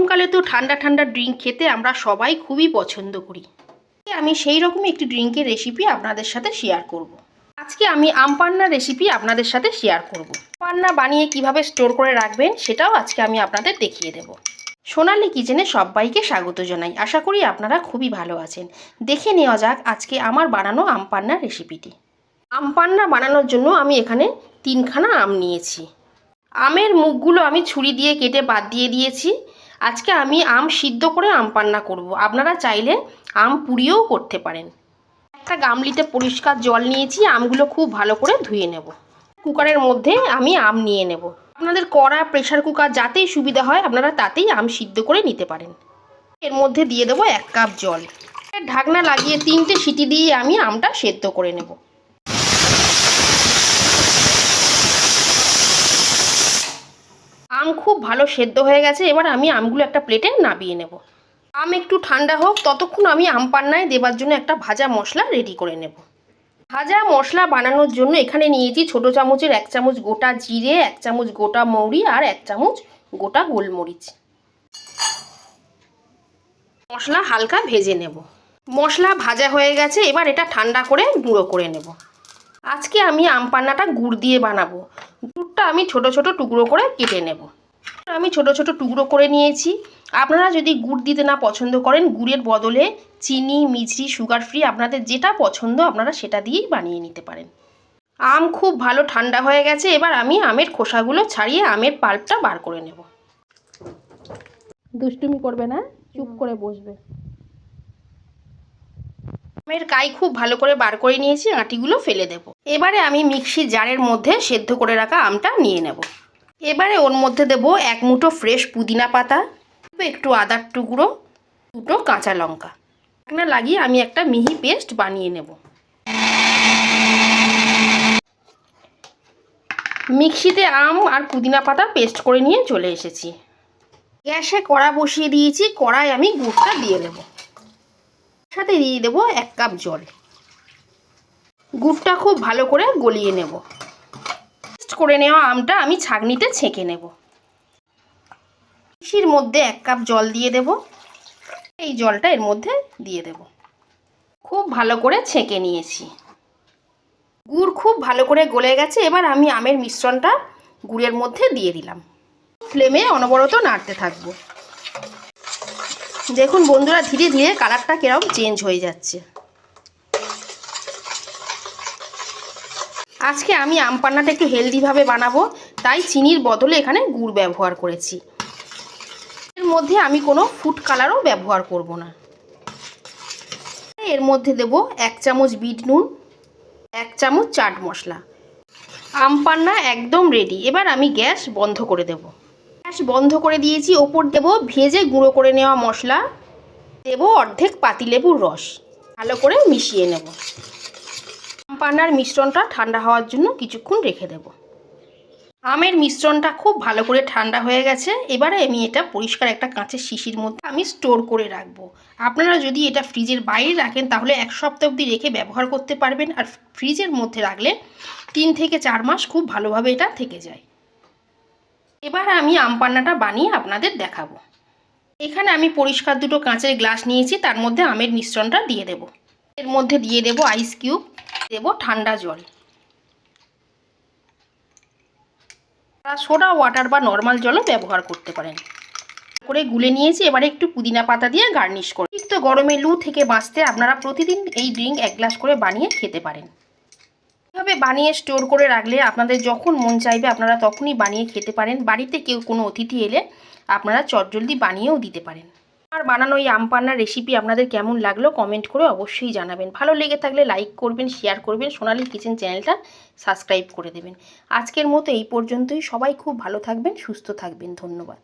গরমকালে তো ঠান্ডা ঠান্ডা ড্রিঙ্ক খেতে আমরা সবাই খুবই পছন্দ করি। আমি সেই রকমই একটি ড্রিঙ্কের রেসিপি আপনাদের সাথে শেয়ার করব। আজকে আমি আম পান্না রেসিপি আপনাদের সাথে শেয়ার করব। পান্না বানিয়ে কিভাবে স্টোর করে রাখবেন সেটাও আজকে আমি আপনাদের দেখিয়ে দেব। সোনালী কিচেনে সবাইকে স্বাগত জানাই। আশা করি আপনারা খুবই ভালো আছেন। দেখে নেওয়া যাক আজকে আমার বানানো আম পান্না রেসিপিটি। আম পান্না বানানোর জন্য আমি এখানে 3খানা আম নিয়েছি। আমের মুখগুলো আমি ছুরি দিয়ে কেটে বাদ দিয়ে দিয়েছি। আজকে আমি আম সিদ্ধ করে আম পান্না করব। আপনারা চাইলে আম পুড়িয়েও করতে পারেন। একটা গামলিতে পরিষ্কার জল নিয়েছি, আমগুলো খুব ভালো করে ধুয়ে নেব। কুকারের মধ্যে আমি আম নিয়ে নেব। আপনাদের কড়া, প্রেসার কুকার যাতেই সুবিধা হয় আপনারা তাতেই আম সিদ্ধ করে নিতে পারেন। এর মধ্যে দিয়ে দেবো 1 কাপ জল। ঢাকনা লাগিয়ে 3টে সিটি দিয়ে আমি আমটা সেদ্ধ করে নেব। আম খুব ভালো সেদ্ধ হয়ে গেছে। এবার আমি আমগুলো একটা প্লেটে নামিয়ে নেব। আম একটু ঠান্ডা হোক, ততক্ষণ আমি আম পান্নায় দেবার জন্য একটা ভাজা মশলা রেডি করে নেব। ভাজা মশলা বানানোর জন্য এখানে নিয়েছি ছোটো চামচের 1 চামচ গোটা জিরে, 1 চামচ গোটা মৌরি আর 1 চামচ গোটা গোলমরিচ। মশলা হালকা ভেজে নেব। মশলা ভাজা হয়ে গেছে, এবার এটা ঠান্ডা করে গুঁড়ো করে নেব। আজকে আমি আম পান্নাটা গুড় দিয়ে বানাবো। গুড়টা আমি ছোট ছোট টুকরো করে কেটে নেব। আমি ছোট ছোট টুকরো করে নিয়েছি। আপনারা যদি গুড় দিতে না পছন্দ করেন, গুড়ের বদলে চিনি, মিছরি, সুগার ফ্রি আপনাদের যেটা পছন্দ আপনারা সেটা দিয়েই বানিয়ে নিতে পারেন। আম খুব ভালো ঠান্ডা হয়ে গেছে। এবার আমি আমের খোসাগুলো ছাড়িয়ে আমের পাল্পটা বার করে নেব। দুষ্টুমি করবে না, চুপ করে বসবে। আমের কাই খুব ভালো করে বার করে নিয়েছি, আঁটিগুলো ফেলে দেব। এবারে আমি মিক্সির জারের মধ্যে সেদ্ধ করে রাখা আমটা নিয়ে নেব। এবারে ওর মধ্যে দেব 1 মুঠো ফ্রেশ পুদিনা পাতা, একটু আদার টুকরো, 2টো কাঁচা লঙ্কা। ঢাকনা লাগিয়ে আমি একটা মিহি পেস্ট বানিয়ে নেব। মিক্সিতে আম আর পুদিনা পাতা পেস্ট করে নিয়ে চলে এসেছি। গ্যাসে কড়া বসিয়ে দিয়েছি। কড়ায় আমি গুড়টা দিয়ে দেব। সাথে দিয়ে দেব 1 কাপ জল। গুড়টা খুব ভালো করে গলিয়ে নেব। পেস্ট করে নেওয়া আমটা আমি ছাঁকনিতে ছেঁকে নেব। মিক্সির মধ্যে 1 কাপ জল দিয়ে দেব। এই জলটা এর মধ্যে দিয়ে দেব। খুব ভালো করে ছেঁকে নিয়েছি। গুড় খুব ভালো করে গলে গেছে। এবার আমি আমের মিশ্রণটা গুড়ের মধ্যে দিয়ে দিলাম। ফ্লেমে অনবরত নাড়তে থাকবো। দেখুন বন্ধুরা, ধীরে ধীরে কালারটা কিরকম চেঞ্জ হয়ে যাচ্ছে। আজকে আমি আম পান্নাটা একটু হেলদিভাবে বানাবো, তাই চিনির বদলে এখানে গুড় ব্যবহার করেছি। এর মধ্যে আমি কোনো ফুড কালারও ব্যবহার করব না। এর মধ্যে দেব 1 চামচ বিট নুন, 1 চামচ চাট মশলা। আম পান্না একদম রেডি। এবার আমি গ্যাস বন্ধ করে দেব। গ্যাস বন্ধ করে দিয়েছি। ওপর দেব ভেজে গুঁড়ো করে নেওয়া মশলা, দেব অর্ধেক পাতিলেবুর রস। ভালো করে মিশিয়ে নেব। আম পান্নার মিশ্রণটা ঠান্ডা হওয়ার জন্য কিছুক্ষণ রেখে দেব। আমের মিশ্রণটা খুব ভালো করে ঠান্ডা হয়ে গেছে। এবারে আমি এটা পরিষ্কার একটা কাঁচের শিশির মধ্যে আমি স্টোর করে রাখবো। আপনারা যদি এটা ফ্রিজের বাইরে রাখেন তাহলে 1 সপ্তাহ অবধি রেখে ব্যবহার করতে পারবেন। আর ফ্রিজের মধ্যে রাখলে 3 থেকে 4 মাস খুব ভালোভাবে এটা থেকে যায়। এবার আমি আম পান্নাটা বানিয়ে আপনাদের দেখাবো। এখানে আমি পরিষ্কার 2টো কাঁচের গ্লাস নিয়েছি, তার মধ্যে আমের মিশ্রণটা দিয়ে দেব। এর মধ্যে দিয়ে দেব আইস কিউব, দেব ঠান্ডা জল, সোডা ওয়াটার বা নর্মাল জলও ব্যবহার করতে পারেন। করে গুলে নিয়েছি। এবারে একটু পুদিনা পাতা দিয়ে গার্নিশ করে। ঠিক তো গরমে লু থেকে বাঁচতে আপনারা প্রতিদিন এই ড্রিঙ্ক 1 গ্লাস করে বানিয়ে খেতে পারেন। এভাবে বানিয়ে স্টোর করে রাখলে আপনাদের যখন মন চাইবে আপনারা তখনই বানিয়ে খেতে পারেন। বাড়িতে কেউ কোনো অতিথি এলে আপনারা চটজলদি বানিয়েও দিতে পারেন। আমার বানানো এই আম পান্নার রেসিপি আপনাদের কেমন লাগলো কমেন্ট করে অবশ্যই জানাবেন। ভালো লেগে থাকলে লাইক করবেন, শেয়ার করবেন, সোনালী কিচেন চ্যানেলটা সাবস্ক্রাইব করে দেবেন। আজকের মতো এই পর্যন্তই। সবাই খুব ভালো থাকবেন, সুস্থ থাকবেন। ধন্যবাদ।